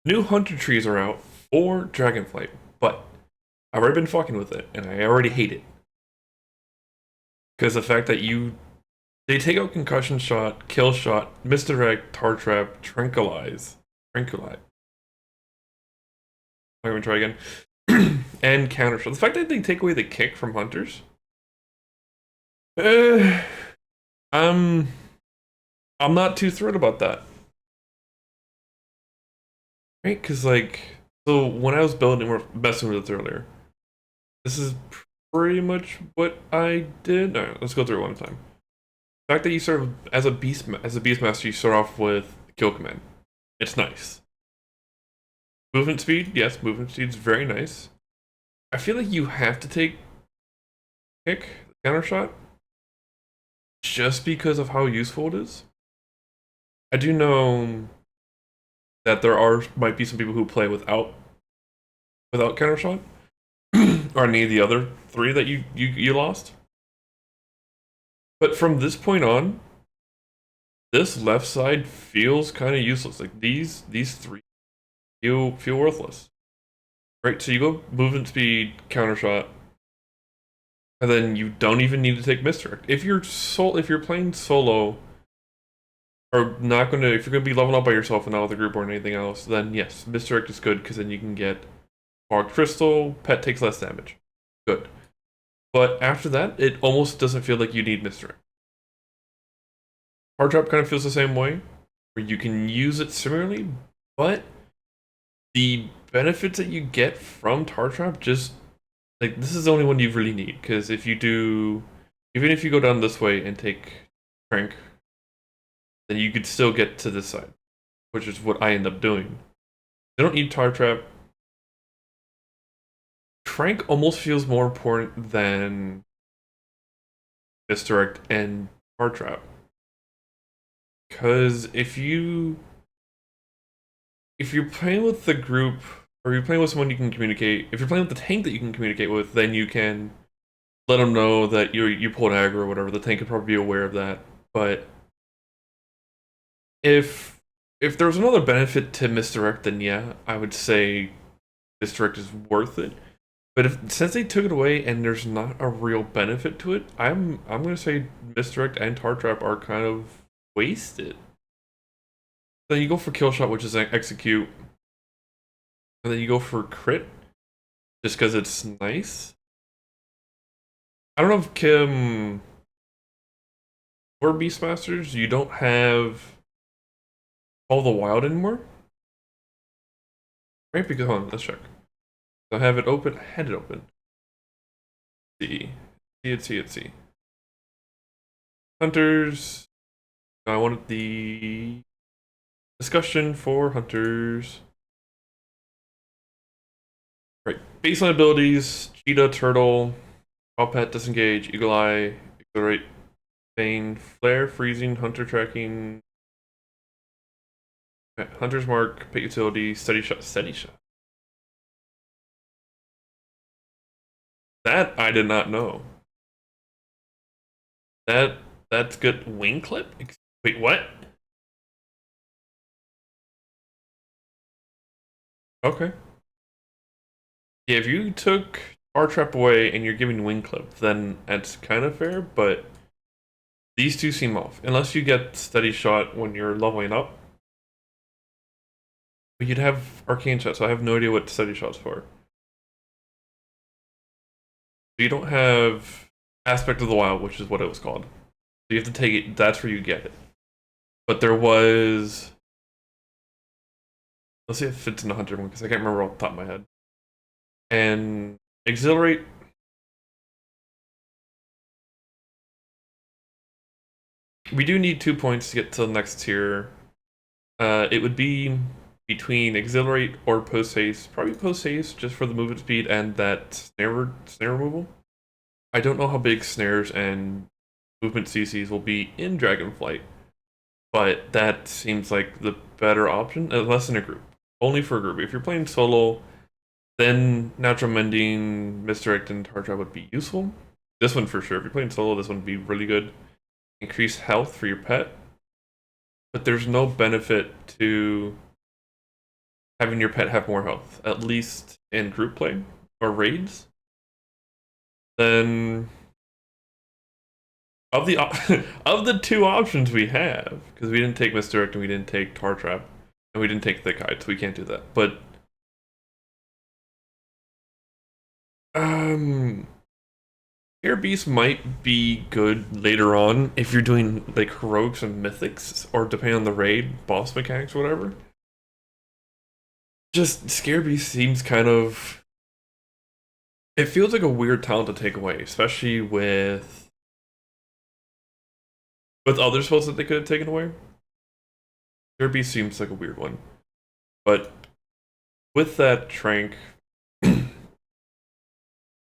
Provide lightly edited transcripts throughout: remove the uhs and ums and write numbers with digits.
New hunter trees are out for Dragonflight, but I've already been fucking with it, and I already hate it. Because the fact that they take out concussion shot, kill shot, misdirect, tar trap, tranquilize. I'm gonna try again. And counter shot. The fact that they take away the kick from hunters, uh, I'm I'm not too thrilled about that, right? Because so when I was building, we're messing with it earlier. This is pretty much what I did. All right, let's go through it one time. The fact that you start as a beastmaster, you start off with kill command. It's nice. Movement speed, yes, movement speed is very nice. I feel like you have to take kick counter shot just because of how useful it is. I do know that might be some people who play without counter shot or any of the other three that you lost. But from this point on, this left side feels kind of useless. Like these three feel worthless. Right? So you go movement speed, counter shot, and then you don't even need to take misdirect. If you're playing solo, or not gonna if you're gonna be leveling up by yourself and not with a group or anything else, then yes, misdirect is good because then you can get fogged crystal, pet takes less damage. Good. But after that, it almost doesn't feel like you need misdirect. Hard trap kind of feels the same way, where you can use it similarly, but the benefits that you get from tar trap just like this is the only one you really need, because if you do, even if you go down this way and take Trank, then you could still get to this side, which is what I end up doing. I don't need tar trap. Trank almost feels more important than misdirect and tar trap, because if you're playing with the group, or you're playing with someone you can communicate, if you're playing with the tank that you can communicate with, then you can let them know that you pulled aggro or whatever. The tank could probably be aware of that. But if there was another benefit to misdirect, then yeah, I would say misdirect is worth it. But since they took it away and there's not a real benefit to it, I'm gonna say misdirect and tar trap are kind of wasted. Then you go for kill shot, which is execute, and then you go for crit just because it's nice. I don't know if Kim or Beastmasters, you don't have all the wild anymore, right? Because hold on, let's check. So I have it open. I had it open. See. Hunters. I wanted the discussion for hunters. Right. Baseline abilities: Cheetah, Turtle, All Pet, Disengage, Eagle Eye, Exhilarate, Bane, Flare, Freezing, Hunter Tracking, Hunter's Mark, Pet Utility, Steady Shot. That I did not know. That's good. Wing Clip? Wait, what? Okay. Yeah, if you took R Trap away and you're giving Wing Clip, then that's kind of fair, but these two seem off. Unless you get Steady Shot when you're leveling up. But you'd have Arcane Shot, so I have no idea what Steady Shot's for. You don't have Aspect of the Wild, which is what it was called. So you have to take it, that's where you get it. But there was... Let's see if it fits in the Hunter one, because I can't remember off the top of my head. And Exhilarate... We do need 2 points to get to the next tier. It would be between Exhilarate or Post Haste. Probably Post Haste, just for the movement speed and that snare removal. I don't know how big snares and movement CCs will be in Dragonflight, but that seems like the better option, unless in a group. Only for a group. If you're playing solo, then Natural Mending, Misdirect, and Tar Trap would be useful. This one for sure. If you're playing solo, this one would be really good. Increase health for your pet. But there's no benefit to having your pet have more health, at least in group play or raids, then of the of the two options we have, because we didn't take Misdirect and we didn't take Tar Trap, and we didn't take Thick Hide, so we can't do that. But Air Beast might be good later on if you're doing like heroics and mythics, or depending on the raid, boss mechanics, or whatever. Just Scare Beast seems kind of, it feels like a weird talent to take away, especially with other spells that they could have taken away. Scare Beast seems like a weird one. But with that Trank,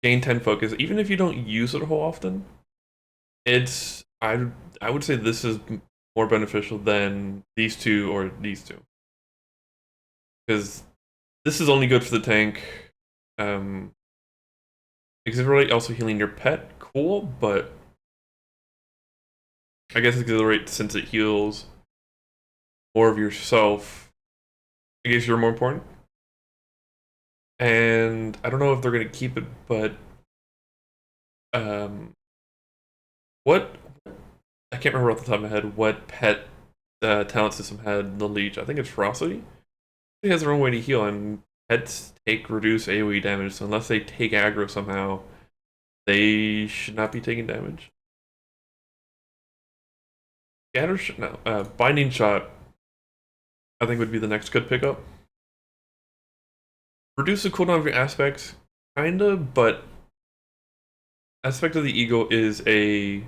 gain 10 focus, even if you don't use it a whole often, it's I would say this is more beneficial than these two or these two. Because this is only good for the tank. Exhilarate also healing your pet, cool, but I guess Exhilarate, since it heals more of yourself, I guess you're more important. And I don't know if they're gonna keep it, but what, I can't remember off the top of my head what pet talent system had the leech. I think it's Ferocity. It has their own way to heal, and pets take reduce AoE damage, so unless they take aggro somehow, they should not be taking damage. Binding Shot, I think would be the next good pickup. Reduce the cooldown of your aspects, kinda, but Aspect of the Ego is a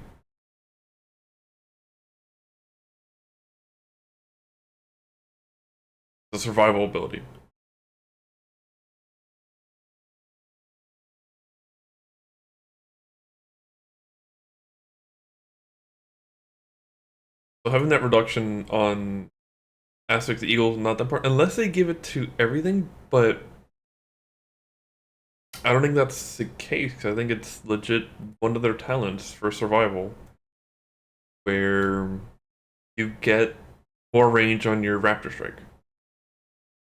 survival ability. So having that reduction on Aspect of the Eagle is not that important, unless they give it to everything, but I don't think that's the case, because I think it's legit one of their talents for survival, where you get more range on your Raptor Strike.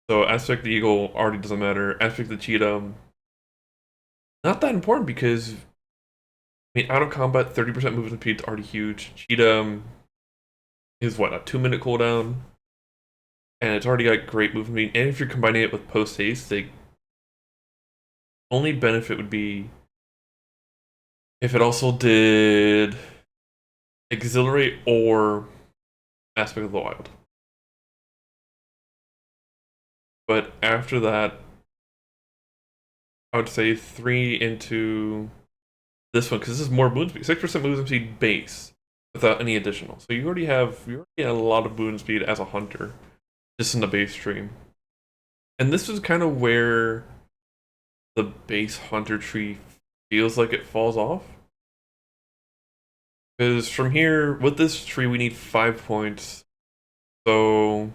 So Aspect of the Eagle already doesn't matter. Aspect of the Cheetah, not that important, because I mean, out of combat, 30% movement speed is already huge. Cheetah is what, a 2-minute cooldown? And it's already got great movement speed. And if you're combining it with post haste, the only benefit would be if it also did Exhilarate or Aspect of the Wild. But after that, I would say 3 into this one, because this is more movement speed. 6% movement speed base without any additional. So you already have a lot of movement speed as a hunter, just in the base stream. And this is kind of where the base hunter tree feels like it falls off. Because from here, with this tree, we need 5 points. So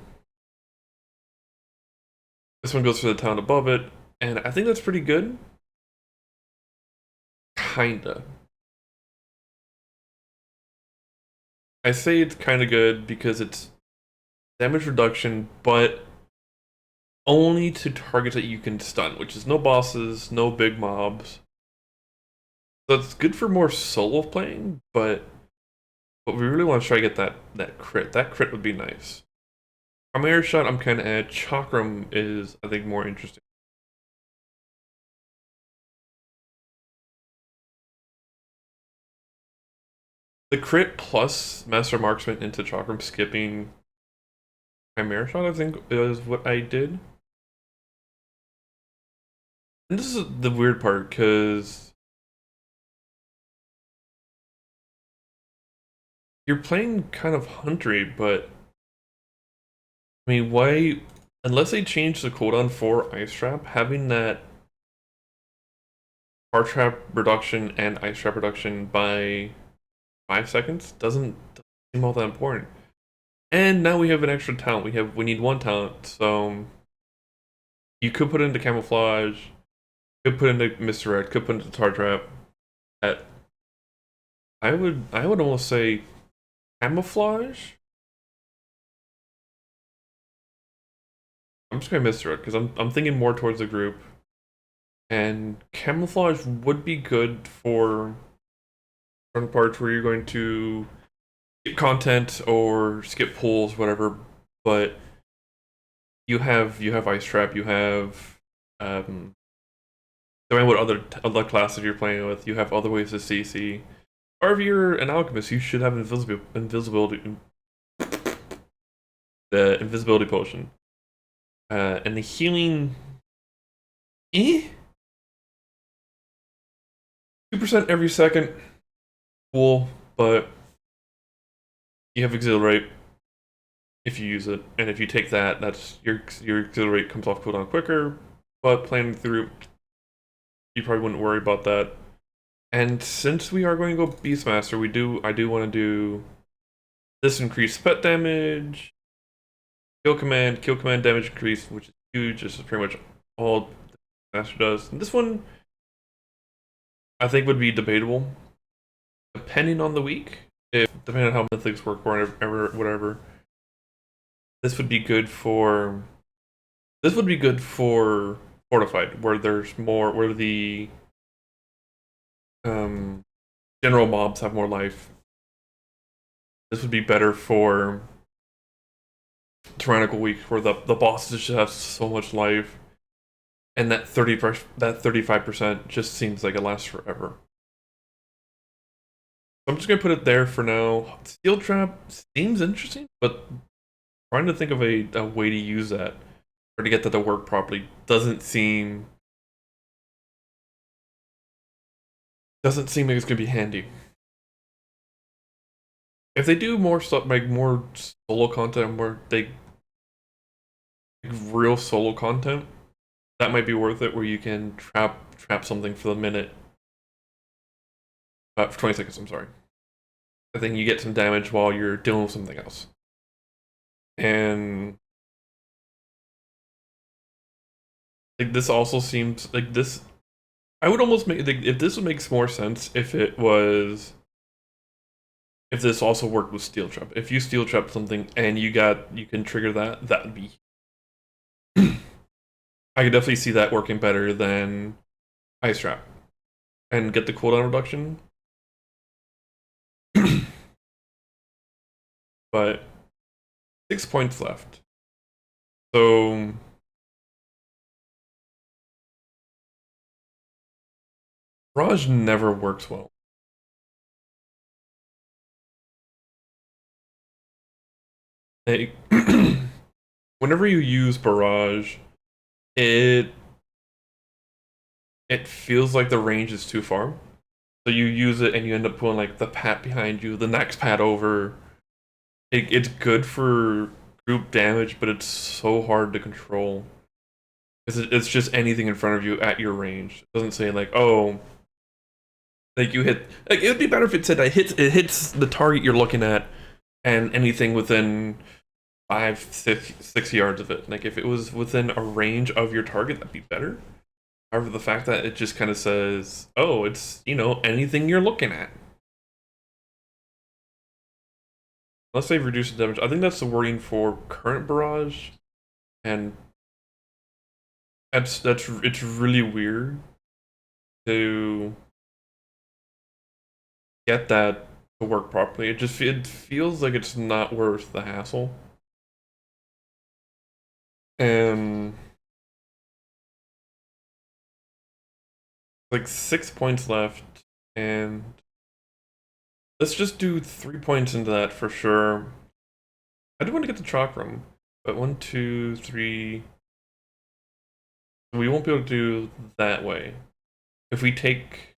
this one goes for the town above it, and I think that's pretty good. Kinda. I say it's kinda good because it's damage reduction, but only to targets that you can stun, which is no bosses, no big mobs. So it's good for more solo playing, but we really want to try to get that crit. That crit would be nice. Chimera Shot, I'm kind of at. Chakram is, I think, more interesting. The crit plus Master Marksman into Chakram skipping Chimera Shot, I think, is what I did. And this is the weird part, because you're playing kind of huntery, but I mean, why, unless they change the cooldown for Ice Trap, having that Heart Trap reduction and Ice Trap reduction by 5 seconds doesn't seem all that important. And now we have an extra talent. We need one talent, so you could put into Camouflage, could put into Misdirect, could put into Tar Trap. I would almost say Camouflage. I'm just gonna misdirect because I'm thinking more towards the group. And camouflage would be good for certain parts where you're going to skip content or skip pulls, whatever. But you have ice trap, you have depending what other classes you're playing with, you have other ways to CC. Or if you're an alchemist, you should have invisibility, the invisibility potion, and the healing. 2% every second, cool, but you have Exhilarate if you use it, and if you take that, that's your Exhilarate comes off cooldown quicker. But playing through, you probably wouldn't worry about that. And since we are going to go Beastmaster, I do want to do this increased pet damage, kill command damage increase, which is huge. This is pretty much all the Master does. And this one, I think, would be debatable, depending on the week. If depending on how mythics work or whatever. This would be good for. This would be good for fortified, where there's more, where the general mobs have more life. This would be better for tyrannical week, where the bosses just have so much life, and that 35% just seems like it lasts forever. So I'm just gonna put it there for now. Steel trap seems interesting, but trying to think of a way to use that or to get that to work properly doesn't seem like it's gonna be handy. If they do more stuff, like more solo content, real solo content, that might be worth it. Where you can trap something for the minute, for 20 seconds. I'm sorry. I think you get some damage while you're dealing with something else, and like this also seems like this. I would almost make if this would make more sense if it was. If this also worked with steel trap, if you steel trap something and you can trigger that, that would be. I could definitely see that working better than ice trap, and get the cooldown reduction. But 6 points left, so barrage never works well. Whenever you use barrage, it feels like the range is too far. So you use it and you end up pulling like the pat behind you, the next pat over. It's good for group damage, but it's so hard to control. It's just anything in front of you at your range. It doesn't say like, oh, like you hit. Like it would be better if it said that it hits the target you're looking at, and anything within 6 yards of it. Like if it was within a range of your target, that'd be better. However, the fact that it just kind of says, oh, it's, anything you're looking at. Unless they've reduced the damage. I think that's the wording for current barrage. And it's really weird to get that to work properly. It feels like it's not worth the hassle. And like 6 points left, and let's just do 3 points into that for sure. I do want to get the chakram, but 1, 2, 3. We won't be able to do that way. If we take.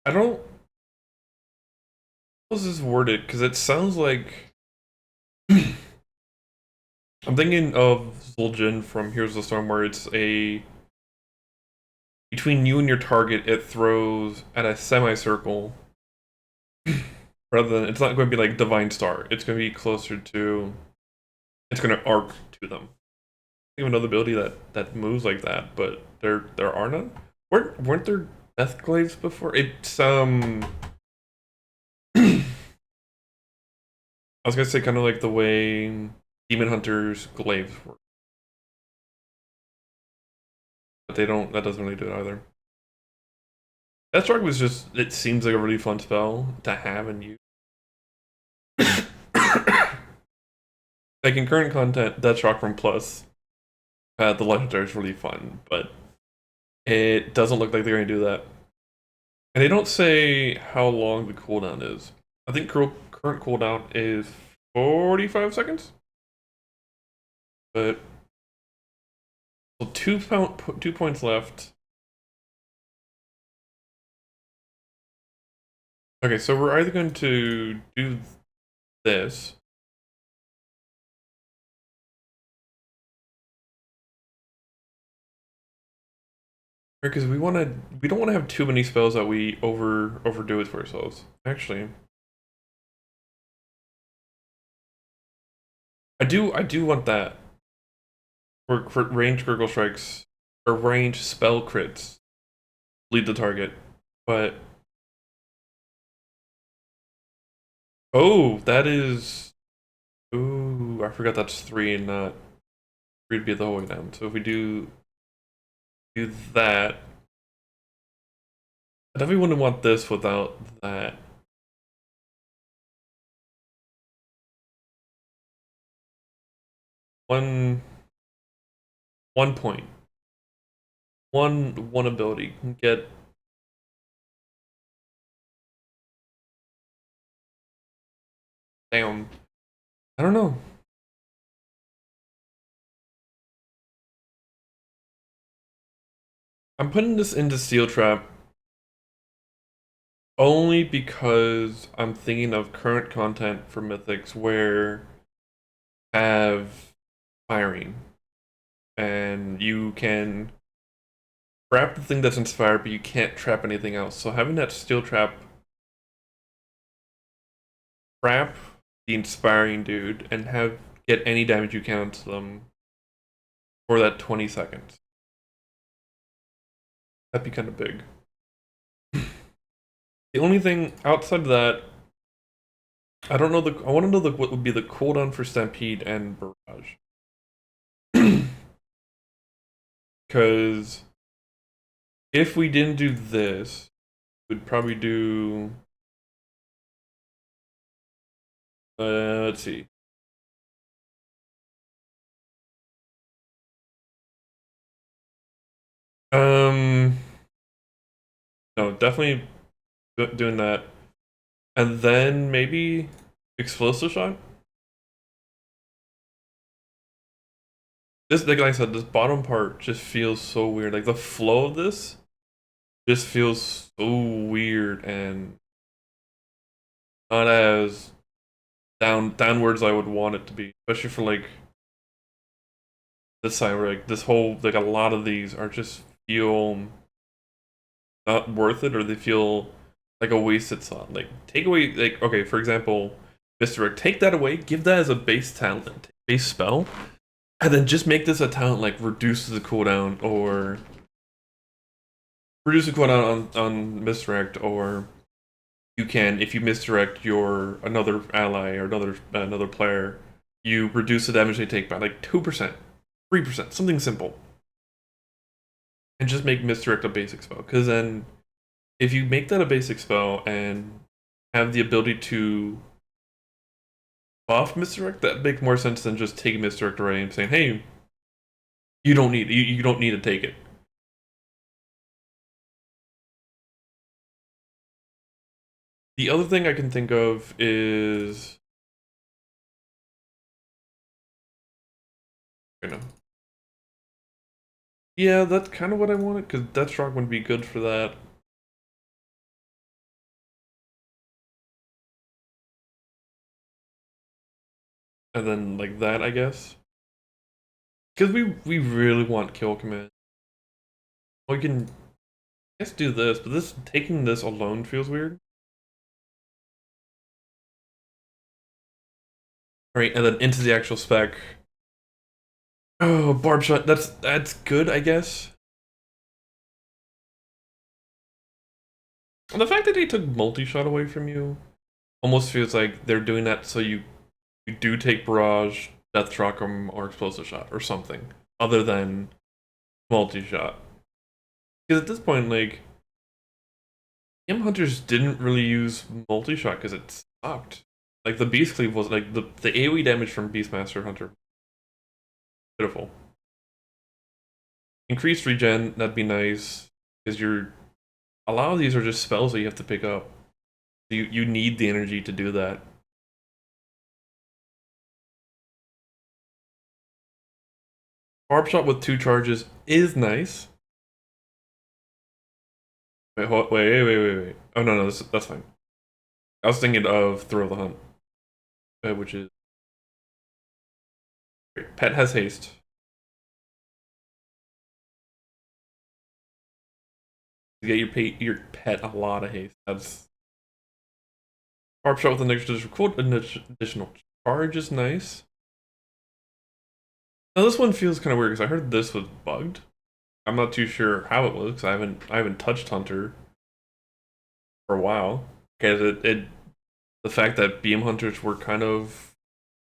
I don't. How is this worded? Because it sounds like. I'm thinking of Zul'jin from Heroes of the Storm, where it's a. Between you and your target, it throws at a semicircle. Rather than. It's not going to be like Divine Star. It's going to be closer to. it's gonna arc to them. I think of another ability that moves like that, but there are none. Weren't there death glaives before? It's I was gonna say kind of like the way demon hunters glaives work, but they don't. That doesn't really do it either. Deathstroke was just. It seems like a really fun spell to have and use. Like in current content, Deathstroke from Plus, the legendary is really fun, but it doesn't look like they're gonna do that. And they don't say how long the cooldown is. I think current cooldown is 45 seconds. But so 2 points left. Okay, so we're either going to do this. Because we don't want to have too many spells that we overdo it for ourselves. Actually, I do want that for range Gurgle Strikes or range spell crits lead the target. But oh, that is ooh, I forgot that's 3 and not 3 to be the whole way down. So if we do that, I definitely wouldn't want this without that. One point. One ability can get damn. I don't know. I'm putting this into Steel Trap only because I'm thinking of current content for Mythics where have firing and you can trap the thing that's inspired, but you can't trap anything else. So having that Steel Trap trap the inspiring dude and have get any damage you can to them for that 20 seconds. That'd be kind of big. The only thing outside of that, I don't know I want to know what would be the cooldown for Stampede and Barrage. Because if we didn't do this, we'd probably do. Let's see. Um, no, definitely doing that, and then maybe explosive shot. This, like I said, this bottom part just feels so weird. Like the flow of this just feels so weird and not as downwards I would want it to be, especially for like this side where like this whole like a lot of these are just feel not worth it or they feel like a wasted slot. Like take away like okay, for example, Misdirect, take that away, give that as a base talent, base spell, and then just make this a talent like reduces the cooldown or reduce the cooldown on Misdirect, or you can if you misdirect your another ally or another player, you reduce the damage they take by like 2%, 3%, something simple. And just make misdirect a basic spell. Because then if you make that a basic spell and have the ability to buff misdirect, that make more sense than just taking misdirect away and saying, hey, you don't need to take it. The other thing I can think of is you know. Yeah, that's kind of what I wanted, because Deathstroke would be good for that. And then like that, I guess. Because we really want kill command. We can I guess do this, but this taking this alone feels weird. Right, and then into the actual spec. Oh, barb shot. That's good, I guess. And the fact that they took multi-shot away from you almost feels like they're doing that so you do take barrage, death chakram, or explosive shot or something other than multi-shot. Because at this point, like, Game Hunters didn't really use multi-shot because it sucked. Like the Beast Cleave was like the AoE damage from Beastmaster Hunter. Pitiful. Increased regen, that'd be nice. Because a lot of these are just spells that you have to pick up. You need the energy to do that. Barb shot with 2 charges is nice. Wait. Oh no, that's fine. I was thinking of Thrill of the Hunt, which is Pet has haste. You get your pet a lot of haste. That's Barb shot with an additional charge is nice. Now this one feels kind of weird because I heard this was bugged. I'm not too sure how it was because I haven't touched Hunter for a while. Because the fact that beam hunters were kind of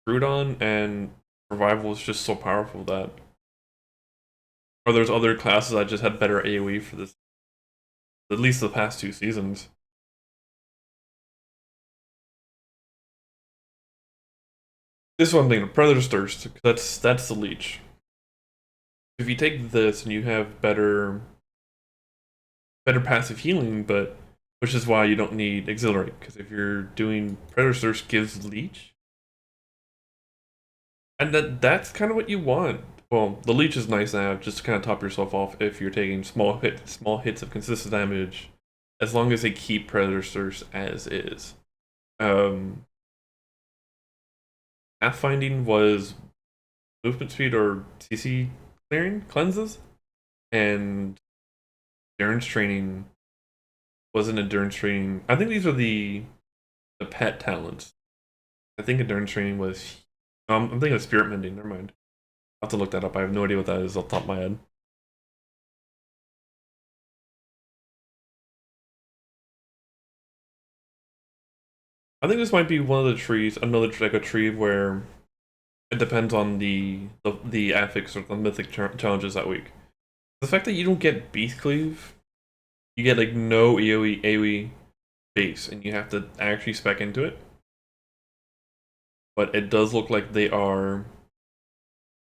screwed on and revival was just so powerful that, or there's other classes that just had better AoE for this, at least the past 2 seasons. This one thing, Predator's Thirst, that's the leech. If you take this and you have better passive healing, but which is why you don't need Exhilarate, because if you're doing Predator's Thirst gives leech, and that's kind of what you want. Well, the leech is nice to have just to kind of top yourself off if you're taking small hits of consistent damage, as long as they keep Predator's Thirst as is. Pathfinding was movement speed or CC cleanses, and endurance training was an endurance training. I think these are the pet talents. I think endurance training was. I'm thinking of spirit mending. Never mind. I'll have to look that up. I have no idea what that is off the top of my head. I think this might be one of the trees, another like a tree where it depends on the affix or the mythic challenges that week. The fact that you don't get Beast Cleave, you get like no AoE base, and you have to actually spec into it. But it does look like they are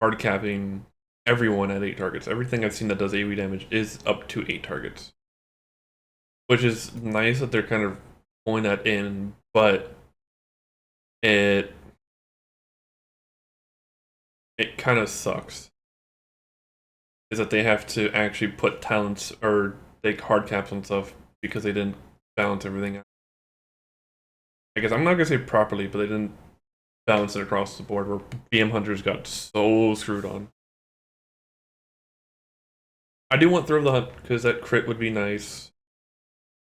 hard capping everyone at 8 targets. Everything I've seen that does AoE damage is up to 8 targets. Which is nice that they're kind of pulling that in, but it kind of sucks. Is that they have to actually put talents or take hard caps on stuff because they didn't balance everything out. I guess I'm not gonna say properly, but they didn't balance it across the board where BM Hunters got so screwed on. I do want Thrill of the Hunt because that crit would be nice.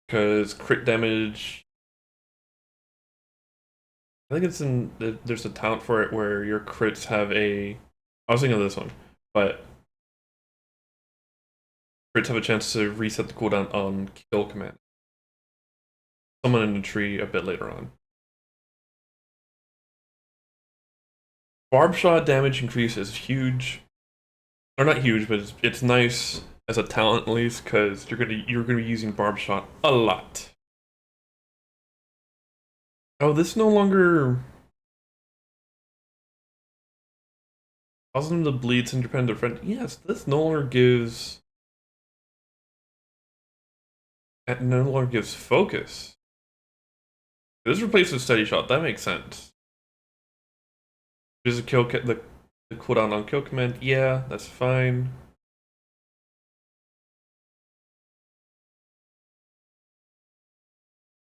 Because crit damage, I think it's in there's a talent for it where your crits have a. I was thinking of this one, but crits have a chance to reset the cooldown on kill command. Someone in the tree a bit later on. Barb shot damage increase is huge, or not huge, but it's nice as a talent at least because you're gonna be using barb shot a lot. Oh, this no longer causes them to bleed independent friend. Yes, this no longer gives. It no longer gives focus. This replaces steady shot. That makes sense. There's a the cooldown on kill command. Yeah, that's fine.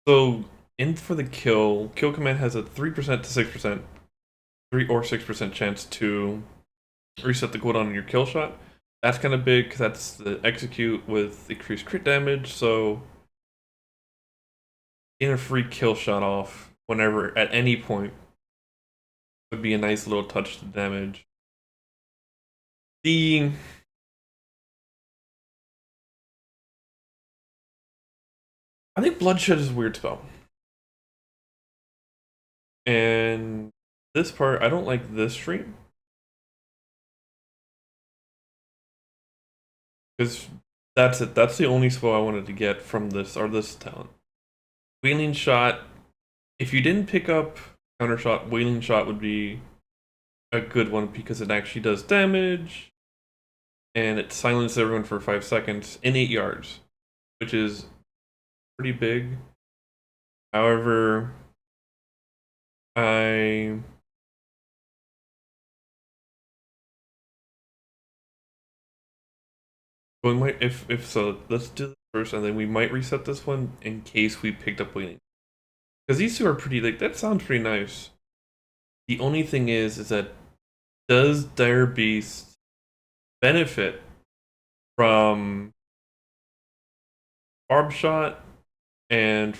So in for the kill command has a 3% to 6%, 3 or 6% chance to reset the cooldown on your kill shot. That's kind of big because that's the execute with increased crit damage. So getting a free kill shot off whenever at any point would be a nice little touch to damage. I think Bloodshed is a weird spell. And this part, I don't like this stream. Because that's it. That's the only spell I wanted to get from this, or this talent. Wailing Shot, if you didn't pick up Counter Shot, Wailing Shot would be a good one because it actually does damage. And it silences everyone for 5 seconds in 8 yards, which is pretty big. However, I we might if so, let's do this first, and then we might reset this one in case we picked up Wailing. Because these two are pretty, like, that sounds pretty nice. The only thing is that does Dire Beast benefit from Barb Shot and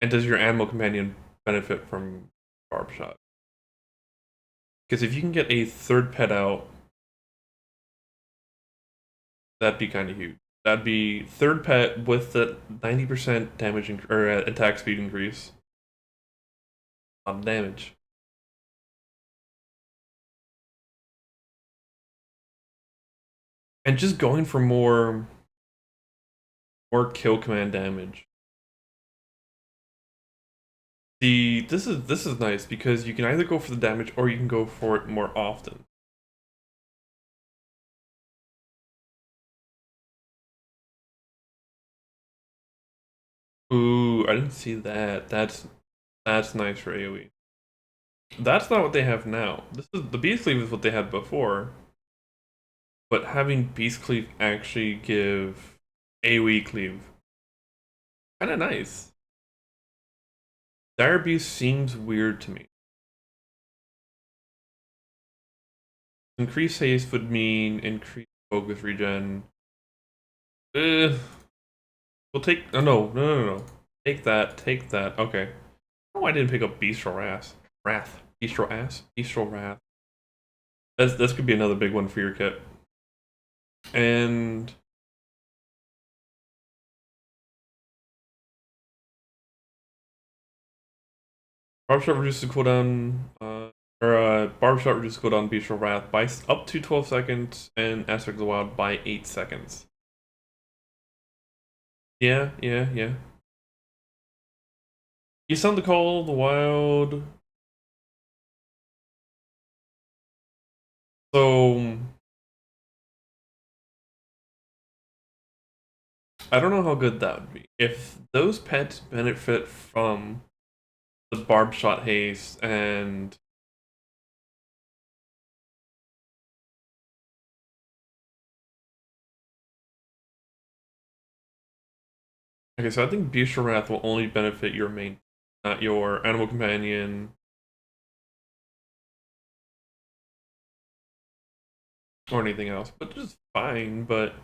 does your animal companion benefit from Barb Shot? Because if you can get a third pet out, that'd be kind of huge. That'd be third pet with the 90% damage or attack speed increase. A lot of damage. And just going for more kill command damage. This is nice because you can either go for the damage or you can go for it more often. Ooh, I didn't see that. That's nice for AoE. That's not what they have now. This is the Beast Cleave is what they had before. But having Beast Cleave actually give AoE cleave. Kinda nice. Dire Beast seems weird to me. Increased haste would mean increased focus regen. We'll take. Oh, no. Take that. Okay. Oh, I didn't pick up Bestial Wrath. Bestial Wrath. This could be another big one for your kit. And Barbershop reduces the cooldown. Barbershop reduces cooldown Bestial Wrath by up to 12 seconds, and Aspect of the Wild by 8 seconds. Yeah. You sound the Call of the Wild. So I don't know how good that would be. If those pets benefit from the Barb Shot haste and okay, so I think Bestial Wrath will only benefit your main, not your animal companion or anything else, but just fine. But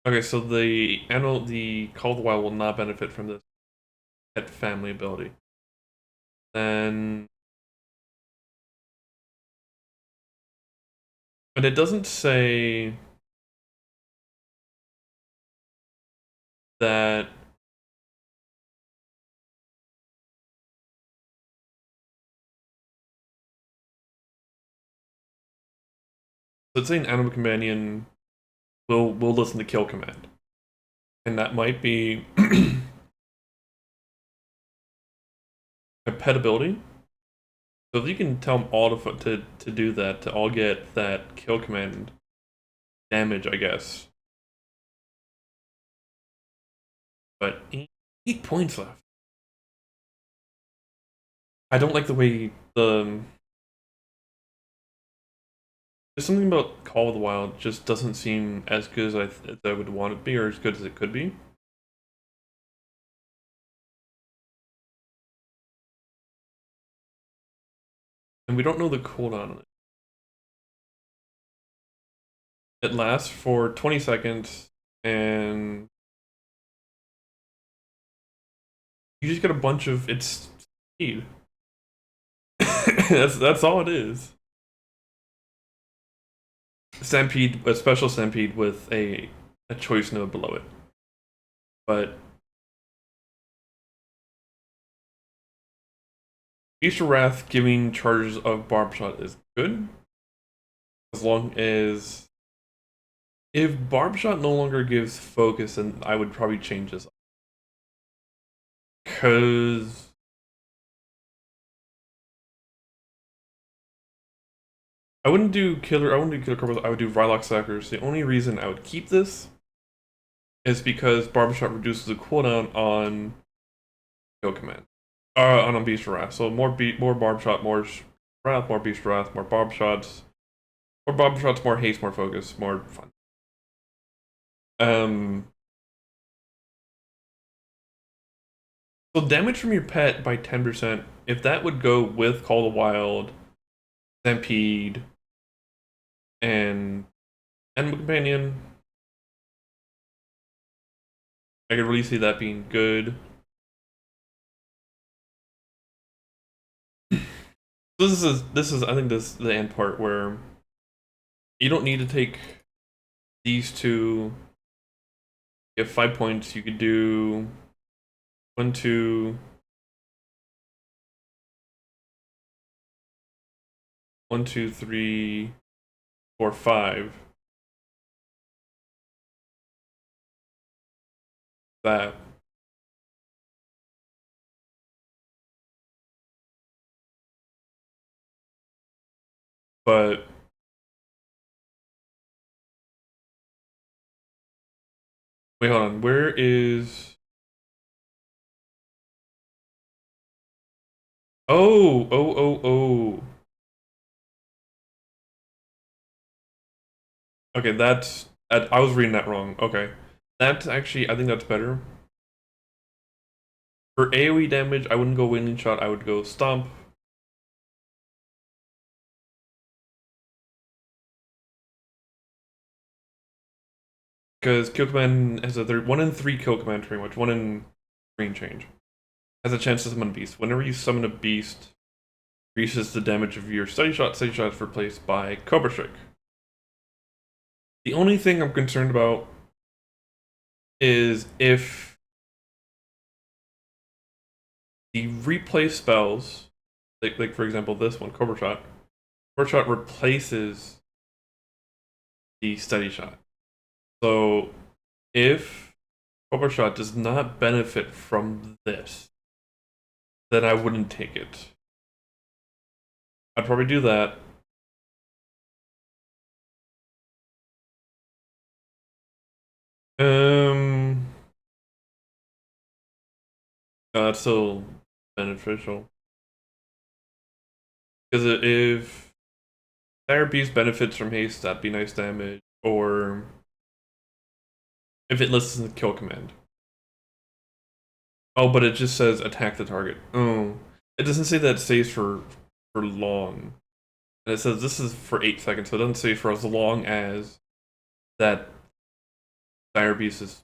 okay, so the Call of the Wild will not benefit from this pet family ability. Then, but it doesn't say that. So it's saying animal companion will listen to kill command, and that might be a pet ability. So if you can tell them all to do that, to all get that kill command damage, I guess. But 8 points left. I don't like the way there's something about Call of the Wild just doesn't seem as good as I would want it to be, or as good as it could be. And we don't know the cooldown on it. It lasts for 20 seconds, and you just get a bunch of its speed. That's all it is. Stampede, a special stampede with a choice node below it. But Beast of Wrath giving charges of Barb Shot is good. As long as if Barb Shot no longer gives focus, then I would probably change this. Cause I wouldn't do killer combos, I would do Rylock Sackers. The only reason I would keep this is because Barb Shot reduces the cooldown on Kill Command. On Beast of Wrath. So more Barb Shot, more Wrath, more Beast of Wrath, more Barb Shots. More Barb Shots, more haste, more focus, more fun. So damage from your pet by 10%, if that would go with Call the Wild, Stampede, and Animal Companion, I could really see that being good. So this is I think this is the end part where you don't need to take these two. You have 5 points. You could do 1, 2, 1, 2, 3, 4, 5. That. But wait, hold on. Where is? Oh. Okay, that's I was reading that wrong. Okay, that's actually I think that's better. For AoE damage, I wouldn't go Wailing Shot. I would go Stomp. Because Kill Command has a 1 in 3 Kill Command, pretty much 1 in Green Change. Has a chance to summon a beast. Whenever you summon a beast, increases the damage of your Steady Shot. Steady Shot is replaced by Cobra Strike. The only thing I'm concerned about is if the replay spells, like for example this one, Cobra Shot replaces the Steady Shot. So if Cobra Shot does not benefit from this, then I wouldn't take it. I'd probably do that. That's still beneficial. Because if Fire Beast benefits from haste, that'd be nice damage. Or if it listens to Kill Command. Oh, but it just says attack the target. Oh. It doesn't say that it stays for long. And it says this is for 8 seconds, so it doesn't say for as long as that Fire Beast is.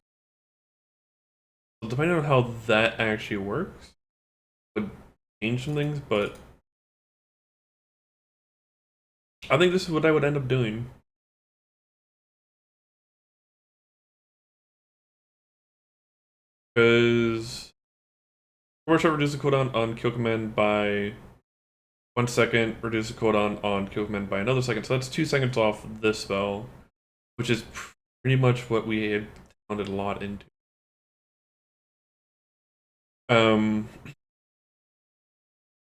So depending on how that actually works, would change some things, but I think this is what I would end up doing. Because Cobra Shot reduces the cooldown on Kill Command by 1 second, reduce the cooldown on Kill Command by another second. So that's 2 seconds off this spell, which is pretty much what we had pounded a lot into.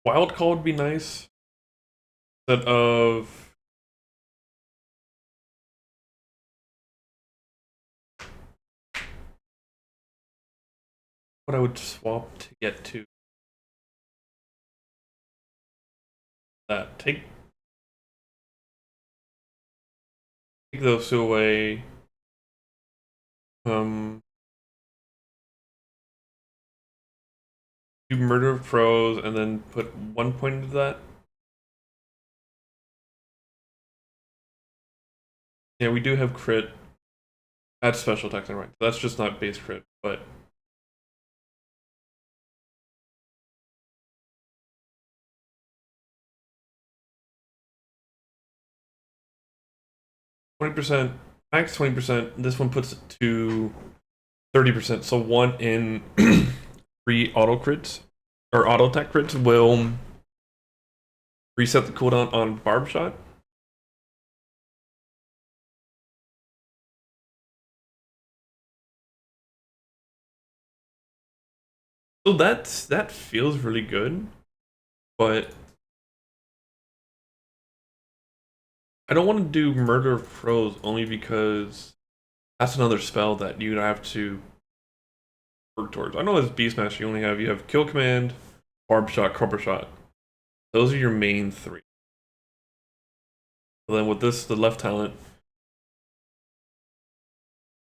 Wild Call would be nice. Instead of what I would swap to get to that. Take those two away. Do Murder of Crows and then put 1 point into that. Yeah, we do have crit. That's special attacks and rank. That's just not base crit, but 20%, max 20%. This one puts it to 30%. So 1 in 3 auto crits or auto attack crits will reset the cooldown on barb shot. So that feels really good, but I don't want to do Murder of Crows only because that's another spell that you'd have to work towards. I know as Beastmaster you have Kill Command, Barb Shot, Crumper Shot. Those are your main 3. And then with this, the left talent,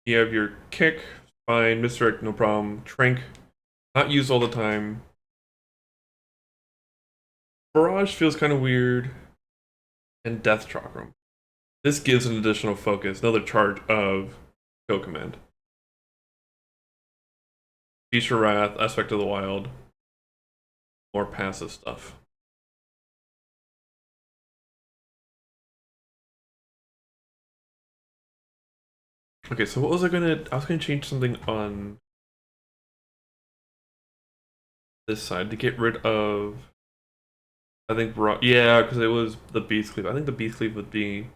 you have your Kick, fine, Misdirect, no problem, Trank, not used all the time. Barrage feels kind of weird, and Death Chakram. This gives an additional focus, another charge of Kill Command. Feature Wrath, Aspect of the Wild, more passive stuff. Okay, so what was I was gonna change something on this side to get rid of, I think, yeah, because it was the Beast Cleave. I think the Beast Cleave would be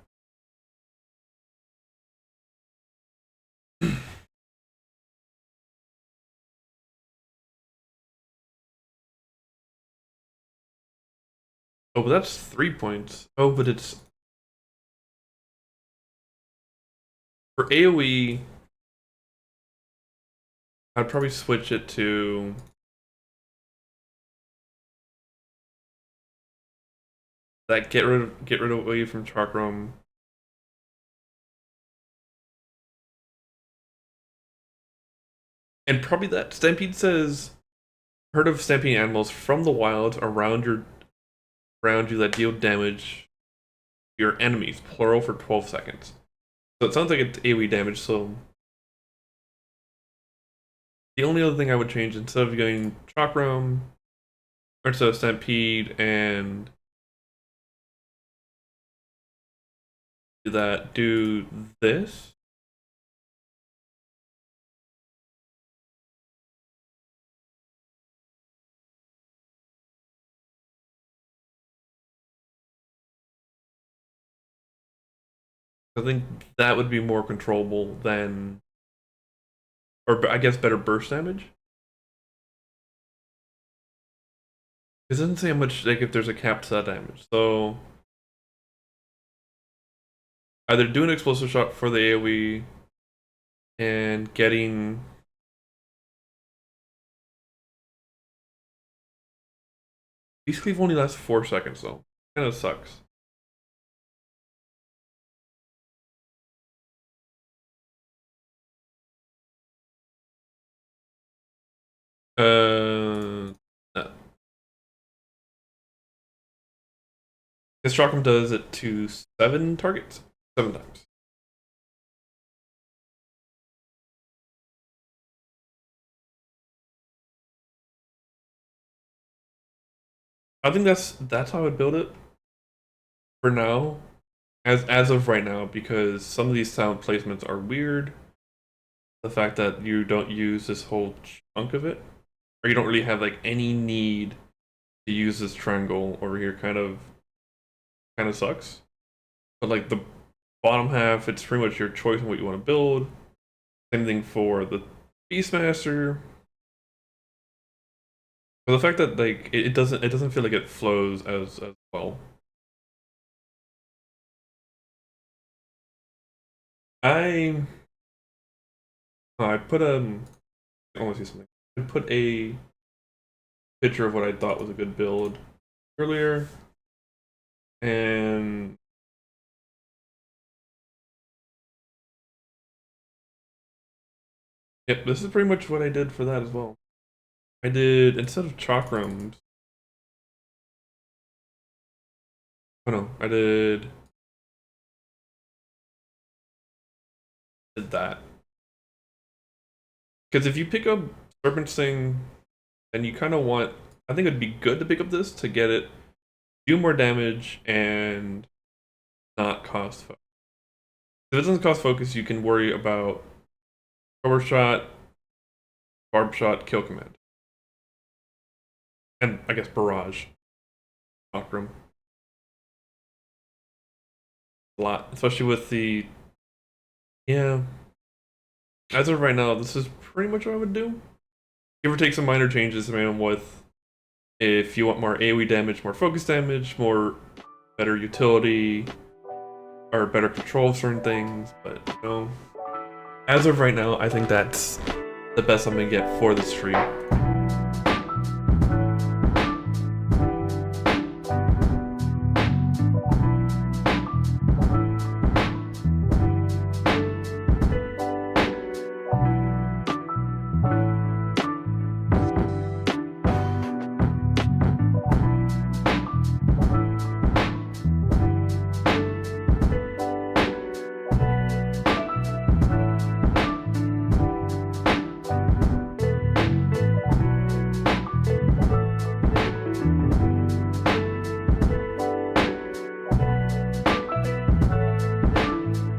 oh, but that's 3 points. Oh, but it's for AoE. I'd probably switch it to that. Get rid of away from chakram. And probably that Stampede says herd of stampeding animals from the wild around you that deal damage to your enemies, plural, for 12 seconds. So it sounds like it's AoE damage, so the only other thing I would change instead of going chakram, or instead of stampede and do this. I think that would be more controllable than, or I guess better burst damage. It doesn't say how much, like, if there's a cap to that damage. So either do an explosive shot for the AoE and getting Beast Cleave only lasts 4 seconds though. Kind of sucks. No. His chakram does it to 7 targets, 7 times. I think that's how I would build it for now, as of right now, because some of these sound placements are weird. The fact that you don't use this whole chunk of it, or you don't really have like any need to use this triangle over here, kind of sucks. But like the bottom half, it's pretty much your choice on what you want to build. Same thing for the Beastmaster. But the fact that like it doesn't feel like it flows as well. I I put I want to see something. I put a picture of what I thought was a good build earlier, and yep, this is pretty much what I did for that as well. I did, instead of chakrams, oh no, I did that. Because if you pick up Serpent Sting, then you kind of want. I think it'd be good to pick up this to get it do more damage and not cost focus. If it doesn't cost focus, you can worry about cover shot, barb shot, kill command, and I guess barrage, chakram. A lot, especially with the yeah. As of right now, this is pretty much what I would do. Give or take some minor changes, man. With if you want more AoE damage, more focus damage, more better utility, or better control of certain things, but you know, as of right now, I think that's the best I'm gonna get for the stream.